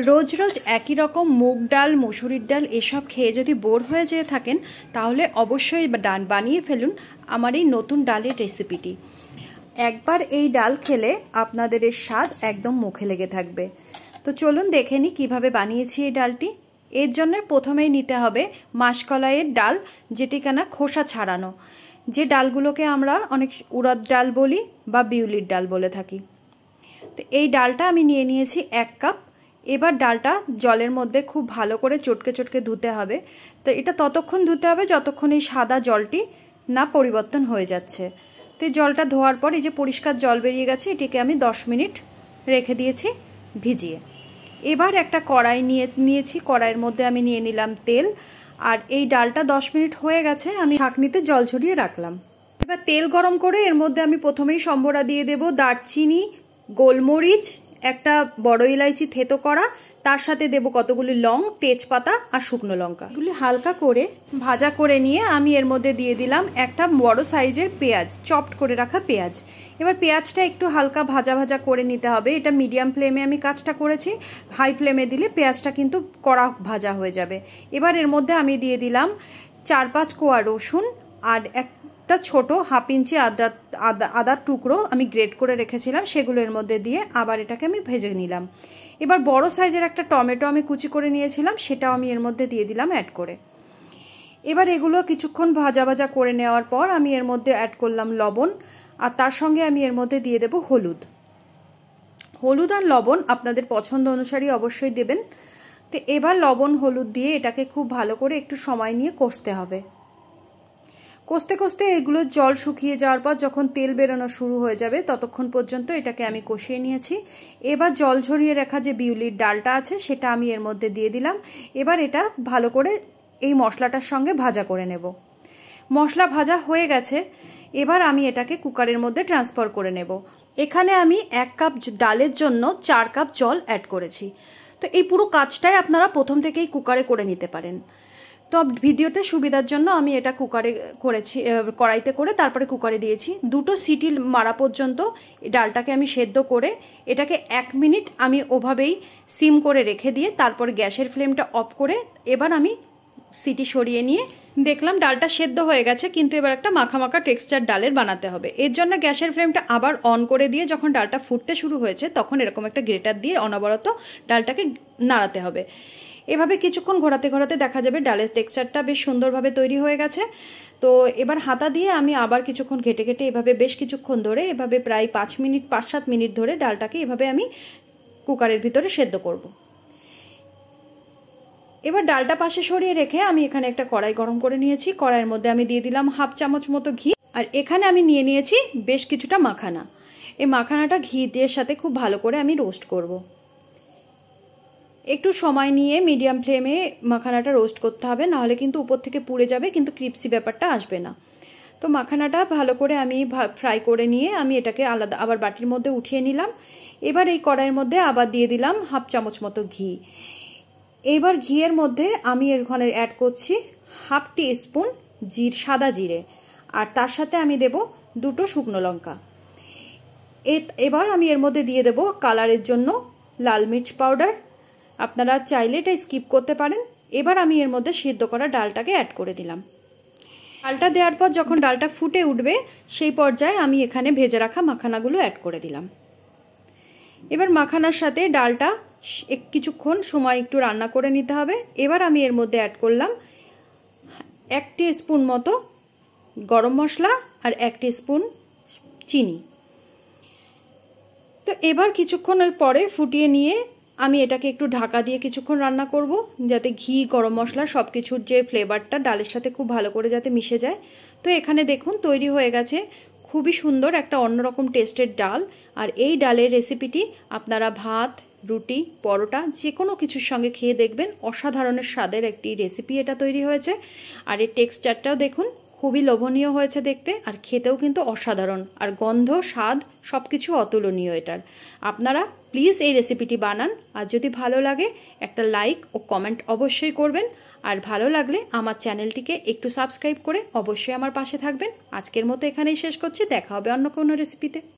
রোজ রোজ একই রকম মুগ ডাল মসুরির ডাল এসব খেয়ে যদি বোর হয়ে যেয়ে থাকেন তাহলে অবশ্যই বানিয়ে ফেলুন আমার এই নতুন ডালের রেসিপিটি। একবার এই ডাল খেলে আপনাদের এর স্বাদ একদম মুখে লেগে থাকবে। তো চলুন দেখে নিই কীভাবে বানিয়েছি এই ডালটি। এর জন্য প্রথমেই নিতে হবে মাসকলাইয়ের ডাল, যেটি কিনা খোসা ছাড়ানো, যে ডালগুলোকে আমরা অনেক উড়দ ডাল বলি বা বিউলির ডাল বলে থাকি। তো এই ডালটা আমি নিয়ে নিয়েছি 1 কাপ। এবার ডালটা জলের মধ্যে খুব ভালো করে চটকে চটকে ধুতে হবে। তো এটা ততক্ষণ ধুতে হবে যতক্ষণ এই সাদা জলটি না পরিবর্তন হয়ে যাচ্ছে। তো এই জলটা ধোয়ার পর এই যে পরিষ্কার জল বেরিয়ে গেছে, এটিকে আমি 10 মিনিট রেখে দিয়েছি ভিজিয়ে। এবার একটা কড়াই নিয়েছি, কড়াইয়ের মধ্যে আমি নিয়ে নিলাম তেল। আর এই ডালটা 10 মিনিট হয়ে গেছে, আমি ছাঁকনিতে জল ঝরিয়ে রাখলাম। এবার তেল গরম করে এর মধ্যে আমি প্রথমেই সম্বরা দিয়ে দেব, দারচিনি, গোলমরিচ, একটা বড় ইলাইচি থেতো করা, তার সাথে দেব কতগুলি লং, তেজপাতা আর শুকনো লঙ্কা। এগুলি হালকা করে ভাজা করে নিয়ে আমি এর মধ্যে দিয়ে দিলাম একটা বড় সাইজের পেঁয়াজ, চপড করে রাখা পেঁয়াজ। এবার পেঁয়াজটা একটু হালকা ভাজা ভাজা করে নিতে হবে। এটা মিডিয়াম ফ্লেমে আমি কাজটা করেছি, হাই ফ্লেমে দিলে পেঁয়াজটা কিন্তু কড়া ভাজা হয়ে যাবে। এবার এর মধ্যে আমি দিয়ে দিলাম 4-5 কোয়া রসুন আর একটা ছোট 1/2 ইঞ্চি আদার টুকরো আমি গ্রেট করে রেখেছিলাম, সেগুলো এর মধ্যে দিয়ে আবার এটাকে আমি ভেজে নিলাম। এবার বড় সাইজের একটা টমেটো আমি কুচি করে নিয়েছিলাম, সেটাও আমি এর মধ্যে দিয়ে দিলাম অ্যাড করে। এবার এগুলো কিছুক্ষণ ভাজা ভাজা করে নেওয়ার পর আমি এর মধ্যে অ্যাড করলাম লবণ, আর তার সঙ্গে আমি এর মধ্যে দিয়ে দেব হলুদ। হলুদ আর লবণ আপনাদের পছন্দ অনুসারে অবশ্যই দেবেন। তো এবার লবণ হলুদ দিয়ে এটাকে খুব ভালো করে একটু সময় নিয়ে কষতে হবে। কষতে কষতে এগুলো জল শুকিয়ে যাওয়ার পর যখন তেল বেরোনো শুরু হয়ে যাবে ততক্ষণ পর্যন্ত এটাকে আমি কষিয়ে নিয়েছি। এবার জল ঝরিয়ে রাখা যে বিউলির ডালটা আছে সেটা আমি এর মধ্যে দিয়ে দিলাম। এবার এটা ভালো করে এই মশলাটার সঙ্গে ভাজা করে নেব। মশলা ভাজা হয়ে গেছে, এবার আমি এটাকে কুকারের মধ্যে ট্রান্সফার করে নেব। এখানে আমি 1 কাপ ডালের জন্য 4 কাপ জল অ্যাড করেছি। তো এই পুরো কাজটাই আপনারা প্রথম থেকেই কুকারে করে নিতে পারেন। তো ভিডিওতে সুবিধার জন্য আমি এটা কুকারে করেছি, কড়াইতে করে তারপরে কুকারে দিয়েছি। 2টো সিটি মারা পর্যন্ত ডালটাকে আমি সেদ্ধ করে এটাকে 1 মিনিট আমি ওভাবেই সিম করে রেখে দিয়ে তারপর গ্যাসের ফ্লেমটা অফ করে এবার আমি সিটি সরিয়ে নিয়ে দেখলাম ডালটা সেদ্ধ হয়ে গেছে, কিন্তু এবার একটা মাখা মাখা টেক্সচার ডালের বানাতে হবে। এর জন্য গ্যাসের ফ্লেমটা আবার অন করে দিয়ে যখন ডালটা ফুটতে শুরু হয়েছে তখন এরকম একটা গ্রেটার দিয়ে অনবরত ডালটাকে নাড়াতে হবে। এভাবে কিছুক্ষণ ঘোরাতে ঘোরাতে দেখা যাবে ডালের টেক্সচারটা বেশ সুন্দরভাবে তৈরি হয়ে গেছে। তো এবার হাতা দিয়ে আমি আবার কিছুক্ষণ ঘেটে ঘেটে এভাবে বেশ কিছুক্ষণ ধরে এভাবে প্রায় 5-7 মিনিট ধরে ডালটাকে এভাবে আমি কুকারের ভিতরে সেদ্ধ করব। এবার ডালটা পাশে সরিয়ে রেখে আমি এখানে একটা কড়াই গরম করে নিয়েছি। কড়াইয়ের মধ্যে আমি দিয়ে দিলাম 1/2 চামচ মতো ঘি, আর এখানে আমি নিয়ে নিয়েছি বেশ কিছুটা মাখানা। এই মাখানাটা ঘি দিয়ে সাথে খুব ভালো করে আমি রোস্ট করব। একটু সময় নিয়ে মিডিয়াম ফ্লেমে মাখানাটা রোস্ট করতে হবে, নাহলে কিন্তু উপর থেকে পুড়ে যাবে, কিন্তু ক্রিপসি ব্যাপারটা আসবে না। তো মাখানাটা ভালো করে আমি ফ্রাই করে নিয়ে আমি এটাকে আলাদা আবার বাটির মধ্যে উঠিয়ে নিলাম। এবার এই কড়াইয়ের মধ্যে আবার দিয়ে দিলাম 1/2 চামচ মতো ঘি। এবার ঘিয়ের মধ্যে আমি এখানে অ্যাড করছি 1/2 টিস্পুন সাদা জিরে, আর তার সাথে আমি দেব 2টো শুকনো লঙ্কা। এবার আমি এর মধ্যে দিয়ে দেব কালারের জন্য লাল মির্চ পাউডার, আপনারা চাইলে এটা স্কিপ করতে পারেন। এবার আমি এর মধ্যে সিদ্ধ করা ডালটাকে অ্যাড করে দিলাম। ডালটা দেওয়ার পর যখন ডালটা ফুটে উঠবে সেই পর্যায়ে আমি এখানে ভেজে রাখা মাখানাগুলো অ্যাড করে দিলাম। এবার মাখানার সাথে ডালটা কিছুক্ষণ সময় একটু রান্না করে নিতে হবে। এবার আমি এর মধ্যে অ্যাড করলাম 1 টিস্পুন মতো গরম মশলা আর 1 টিস্পুন চিনি। তো এবার কিছুক্ষণ পরে ফুটিয়ে নিয়ে আমি এটাকে একটু ঢাকা দিয়ে কিছুক্ষণ রান্না করব, যাতে ঘি গরম মশলা সব কিছুর যে ফ্লেভারটা ডালের সাথে খুব ভালো করে যাতে মিশে যায়। তো এখানে দেখুন তৈরি হয়ে গেছে খুবই সুন্দর একটা অন্যরকম টেস্টের ডাল। আর এই ডালের রেসিপিটি আপনারা ভাত, রুটি, পরোটা যে কোনো কিছুর সঙ্গে খেয়ে দেখবেন, অসাধারণ স্বাদের একটি রেসিপি এটা তৈরি হয়েছে। আর এর টেক্সচারটাও দেখুন খুবই লোভনীয় হয়েছে দেখতে, আর খেতেও কিন্তু অসাধারণ, আর গন্ধ স্বাদ সবকিছু অতুলনীয় এটার। আপনারা প্লিজ এই রেসিপিটি বানান, আর যদি ভালো লাগে একটা লাইক ও কমেন্ট অবশ্যই করবেন। আর ভালো লাগলে আমার চ্যানেলটিকে একটু সাবস্ক্রাইব করে অবশ্যই আমার পাশে থাকবেন। আজকের মতো এখানেই শেষ করছি, দেখা হবে অন্য কোনো রেসিপিতে।